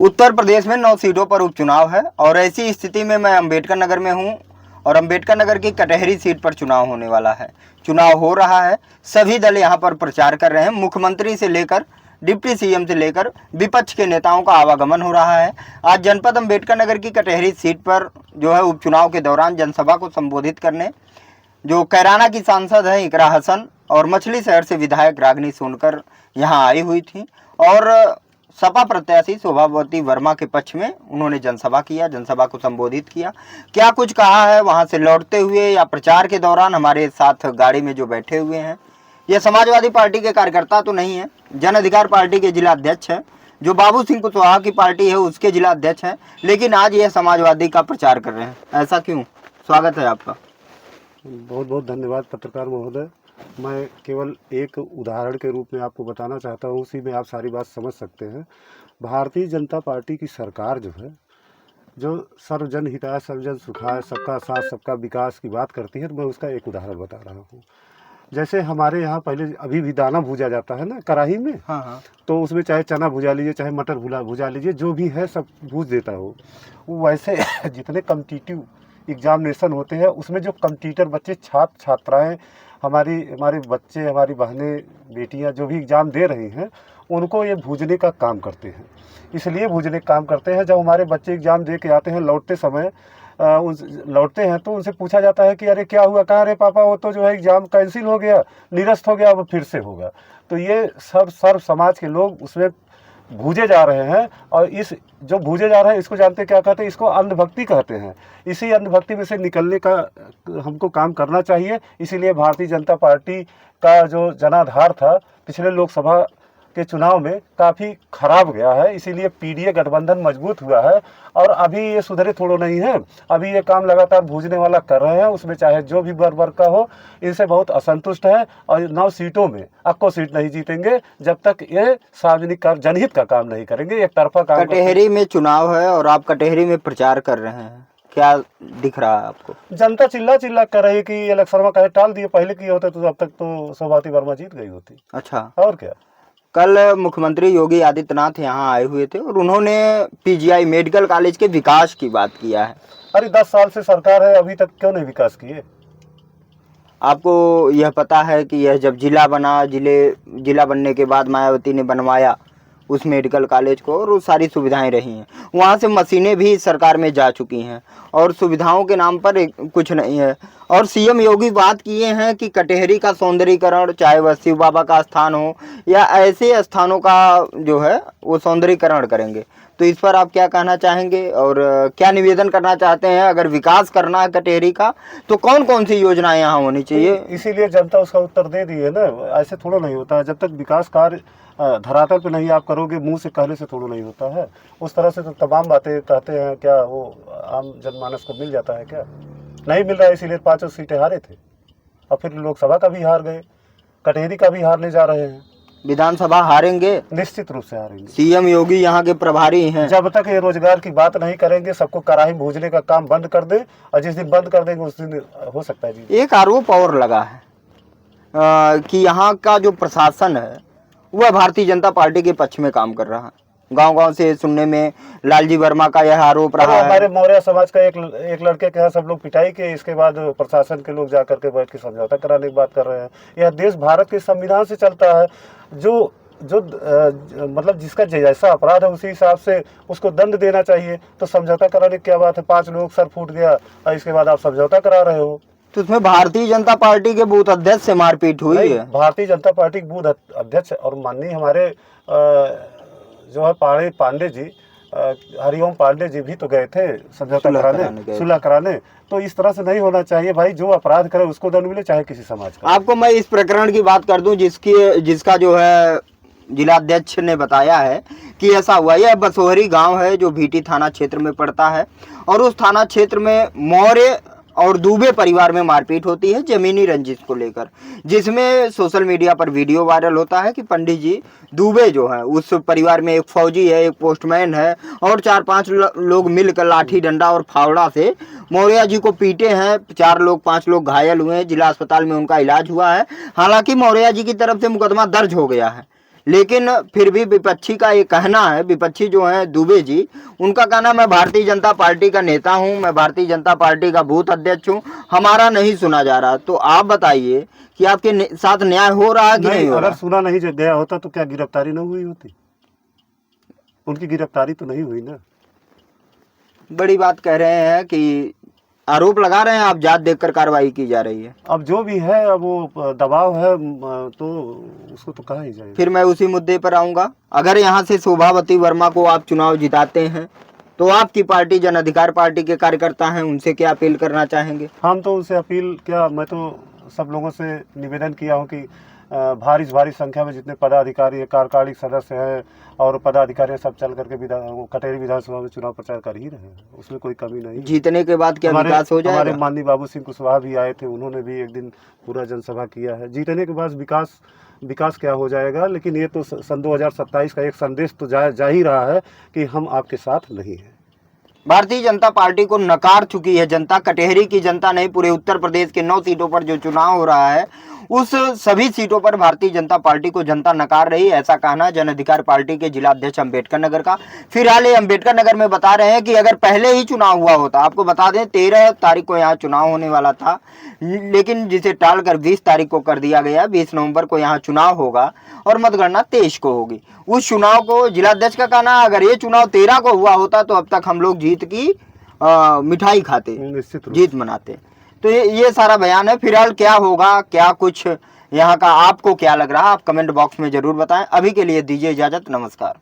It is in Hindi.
उत्तर प्रदेश में 9 सीटों पर उपचुनाव है और ऐसी स्थिति में मैं अंबेडकर नगर में हूं और अंबेडकर नगर की कटहरी सीट पर चुनाव होने वाला है। चुनाव हो रहा है, सभी दल यहां पर प्रचार कर रहे हैं। मुख्यमंत्री से लेकर डिप्टी सीएम से लेकर विपक्ष के नेताओं का आवागमन हो रहा है। आज जनपद अंबेडकर नगर की कटहरी सीट पर जो है उपचुनाव के दौरान जनसभा को संबोधित करने जो कैराना की सांसद है इकरा हसन और मछली शहर से विधायक रागिनी सोनकर यहाँ आई हुई थी और सपा प्रत्याशी शोभावती वर्मा के पक्ष में उन्होंने जनसभा किया, जनसभा को संबोधित किया। क्या कुछ कहा है वहां से लौटते हुए या प्रचार के दौरान हमारे साथ गाड़ी में जो बैठे हुए हैं, ये समाजवादी पार्टी के कार्यकर्ता तो नहीं है, जन अधिकार पार्टी के जिला अध्यक्ष हैं, जो बाबू सिंह कुशवाहा की पार्टी है उसके जिला अध्यक्ष हैं, लेकिन आज ये समाजवादी का प्रचार कर रहे हैं। ऐसा क्यों? स्वागत है आपका। बहुत बहुत धन्यवाद पत्रकार महोदय। मैं केवल एक उदाहरण के रूप में आपको बताना चाहता हूँ, उसी में आप सारी बात समझ सकते हैं। भारतीय जनता पार्टी की सरकार जो है, जो सर्वजन हिताय सर्वजन सुखाय सबका साथ सबका विकास की बात करती है, तो मैं उसका एक उदाहरण बता रहा हूँ। जैसे हमारे यहाँ पहले अभी भी दाना भूजा जाता है ना कढ़ाई में, हाँ। तो उसमें चाहे चना भुजा लीजिए चाहे मटर भुजा लीजिए, जो भी है सब भूज देता हो। वो वैसे जितने कम्पिटिटिव एग्जामिनेशन होते हैं उसमें जो कम्पिटिटर बच्चे छात्र छात्राएँ हमारे बच्चे हमारी बहनें बेटियां जो भी एग्ज़ाम दे रही हैं उनको ये भूजने का काम करते हैं। इसलिए भूजने का काम करते हैं, जब हमारे बच्चे एग्ज़ाम दे के आते हैं लौटते समय लौटते हैं तो उनसे पूछा जाता है कि अरे क्या हुआ, कहाँ रे पापा, वो तो जो है एग्ज़ाम कैंसिल हो गया, निरस्त हो गया, वो फिर से होगा। तो ये सब सर्व समाज के लोग उसमें भूजे जा रहे हैं और इस जो भूजे जा रहे हैं इसको जानते क्या कहते हैं? इसको अंधभक्ति कहते हैं। इसी अंधभक्ति में से निकलने का हमको काम करना चाहिए। इसीलिए भारतीय जनता पार्टी का जो जनाधार था पिछले लोकसभा के चुनाव में काफ़ी खराब गया है, इसीलिए पीडीए गठबंधन मजबूत हुआ है और अभी ये सुधरे थोड़ो नहीं है। अभी ये काम लगातार भूजने वाला कर रहे हैं, उसमें चाहे जो भी वर्ग का हो, इनसे बहुत असंतुष्ट है और 9 सीटों में अक्को सीट नहीं जीतेंगे जब तक ये सार्वजनिक जनहित का काम नहीं करेंगे, एक तरफा काम। कटहरी में चुनाव है और आप कटहरी में प्रचार कर रहे हैं, क्या दिख रहा है आपको? जनता चिल्ला चिल्ला कर रही है कि इलेक्शन में कहे टाल दिए, पहले किए होते तो अब तक तो शोभावती वर्मा जीत गई होती। अच्छा, और क्या। कल मुख्यमंत्री योगी आदित्यनाथ यहाँ आए हुए थे और उन्होंने पीजीआई मेडिकल कॉलेज के विकास की बात किया है। अरे 10 साल से सरकार है, अभी तक क्यों नहीं विकास किए? आपको यह पता है कि यह जब जिला बना, जिला बनने के बाद मायावती ने बनवाया उस मेडिकल कॉलेज को और वो सारी सुविधाएं रही हैं, वहाँ से मशीनें भी सरकार में जा चुकी हैं और सुविधाओं के नाम पर कुछ नहीं है। और सीएम योगी बात किए हैं कि कटहरी का सौंदर्यीकरण, चाहे वह शिव बाबा का स्थान हो या ऐसे स्थानों का जो है वो सौंदर्यीकरण करेंगे। तो इस पर आप क्या कहना चाहेंगे और क्या निवेदन करना चाहते हैं? अगर विकास करना है कटहरी का तो कौन कौन सी योजनाएं यहाँ होनी चाहिए? इसीलिए जनता उसका उत्तर दे दी है ना। ऐसे थोड़ा नहीं होता है, जब तक विकास कार्य धरातल पे नहीं आप करोगे, मुंह से कहने से थोड़ा नहीं होता है। उस तरह से तो तमाम बातें कहते हैं, क्या वो आम जनमानस को मिल जाता है? क्या नहीं मिल रहा है, इसीलिए 5 सीटें हारे थे और फिर लोकसभा का भी हार गए, कटहरी का भी हारने जा रहे हैं। विधानसभा हारेंगे, निश्चित रूप से हारेंगे। सीएम योगी यहाँ के प्रभारी हैं। जब तक ये रोजगार की बात नहीं करेंगे, सबको कराही भूजने का काम बंद कर दे, और जिस दिन बंद कर देंगे उस दिन हो सकता है जी। एक आरोप और लगा है कि यहाँ का जो प्रशासन है वह भारतीय जनता पार्टी के पक्ष में काम कर रहा है। गांव-गांव से सुनने में लालजी वर्मा का यह आरोप रहा है। हमारे मौर्य समाज का एक लड़के के यहाँ सब लोग पिटाई के, इसके बाद प्रशासन के लोग जा करके बैठ के समझौता कराने की बात कर रहे हैं। यह देश भारत के संविधान से चलता है। जो मतलब जिसका जैसा अपराध है उसी हिसाब से उसको दंड देना चाहिए। तो समझौता कराने की क्या बात है? 5 लोग सर फूट गया और इसके बाद आप समझौता करा रहे हो। तो उसमें भारतीय जनता पार्टी के बूथ अध्यक्ष से मारपीट हुई है। भारतीय जनता पार्टी के बूथ अध्यक्ष और माननीय हमारे जो है पांडे जी, हरिओम पांडे जी भी तो गए थे समझौता कराने, सुलह कराने। तो इस तरह से नहीं होना चाहिए भाई। जो अपराध करे उसको दंड मिले, चाहे किसी समाज का। आपको मैं इस प्रकरण की बात कर दूं जिसका जो है जिलाध्यक्ष ने बताया है कि ऐसा हुआ। यह बसोहरी गांव है जो भीटी थाना क्षेत्र में पड़ता है और उस थाना क्षेत्र में मौर्य और दुबे परिवार में मारपीट होती है जमीनी रंजिश को लेकर, जिसमें सोशल मीडिया पर वीडियो वायरल होता है कि पंडित जी दुबे जो है, उस परिवार में एक फौजी है, एक पोस्टमैन है और 4-5 लोग मिलकर लाठी डंडा और फावड़ा से मौर्य जी को पीटे हैं। 5 लोग घायल हुए हैं, जिला अस्पताल में उनका इलाज हुआ है। हालांकि मौर्य जी की तरफ से मुकदमा दर्ज हो गया है, लेकिन फिर भी विपक्षी का ये कहना है, विपक्षी जो है दुबे जी, उनका कहना मैं भारतीय जनता पार्टी का नेता हूं, मैं भारतीय जनता पार्टी का बूथ अध्यक्ष हूं, हमारा नहीं सुना जा रहा। तो आप बताइए कि आपके साथ न्याय हो रहा है कि नहीं हो अगर रहा? सुना नहीं गया होता तो क्या गिरफ्तारी न हुई होती? उनकी गिरफ्तारी तो नहीं हुई ना। बड़ी बात कह रहे हैं कि आरोप लगा रहे हैं आप, जात देखकर कार्रवाई की जा रही है। अब जो भी है, अब वो दबाव है, तो उसको तो कहा ही जाएगा। फिर मैं उसी मुद्दे पर आऊंगा। अगर यहाँ से शोभावती वर्मा को आप चुनाव जिताते हैं तो आपकी पार्टी जन अधिकार पार्टी के कार्यकर्ता हैं, उनसे क्या अपील करना चाहेंगे? हम तो उनसे अपील क्या, मैं तो सब लोगों से निवेदन किया हूँ कि भारी संख्या में जितने पदाधिकारी, कार्यकारिणी सदस्य हैं और पदाधिकारी सब चल करके कटेरी विधानसभा में चुनाव प्रचार कर ही रहे हैं, उसमें कोई कमी नहीं। जीतने के बाद क्या विकास हो जाएगा? हमारे माननीय बाबू सिंह कुशवाहा भी आए थे, उन्होंने भी एक दिन पूरा जनसभा किया है। जीतने के बाद विकास क्या हो जाएगा, लेकिन ये तो सन 2027 का एक संदेश तो जा ही रहा है कि हम आपके साथ नहीं हैं। भारतीय जनता पार्टी को नकार चुकी है जनता। कटेहरी की जनता नहीं, पूरे उत्तर प्रदेश के 9 सीटों पर जो चुनाव हो रहा है उस सभी सीटों पर भारतीय जनता पार्टी को जनता नकार रही है, ऐसा कहना जन अधिकार पार्टी के जिला अध्यक्ष अंबेडकर नगर का। फिलहाल ये अंबेडकर नगर में बता रहे हैं कि अगर पहले ही चुनाव हुआ होता, आपको बता दें 13 तारीख को यहाँ चुनाव होने वाला था, लेकिन जिसे टालकर 20 तारीख को कर दिया गया। 20 नवंबर को यहाँ चुनाव होगा और मतगणना 23 को होगी। उस चुनाव को जिला अध्यक्ष का कहना, अगर ये चुनाव 13 को हुआ होता तो अब तक हम लोग जीत की मिठाई खाते, जीत मनाते। तो ये सारा बयान है। फिलहाल क्या होगा, क्या कुछ यहाँ का आपको क्या लग रहा है, आप कमेंट बॉक्स में जरूर बताएं। अभी के लिए दीजिए इजाजत, नमस्कार।